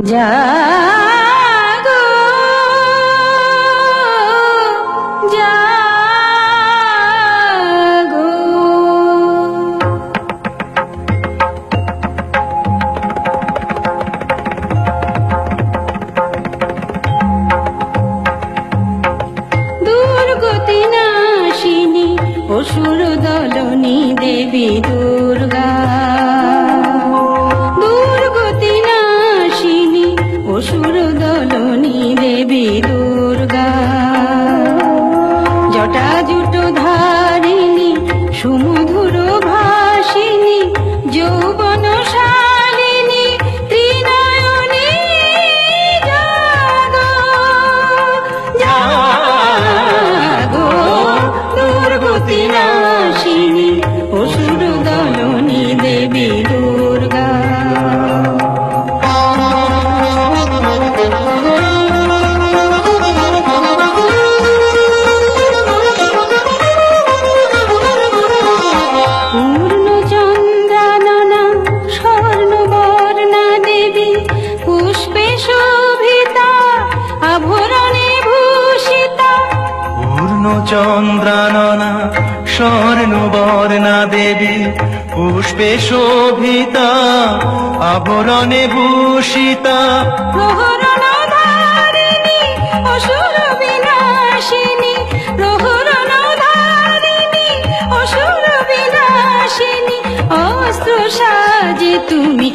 জাগো জাগো। দুর্গতি নাশিনী অসুর দলনী দেবী দুর্গা, দুর্গতি নাশিনী অসুর দলনী দেবী দুর্গা। জটাজুট ধারিণী সুমধুর ভাসিনী যৌবন শালিনী ত্রিনয়নী জাগো জাগো। দুর্গতি নাশিনী অসুর দলনী দেবী দুর্গা। পূর্ণ চন্দ্রাননা স্বর্ণবর্ণা দেবী পুষ্পে শোভিতা আভরণে ভূষিতা। পূর্ণ চন্দ্রাননা স্বর্ণবর্ণা দেবী পুষ্পে শোভিতা আভরণে ভূষিতা। প্রহরণধারিণী অসুর বিনাশিনী, প্রহরণধারিণী অসুর বিনাশিনী। অস্ত্র সাজে তুমি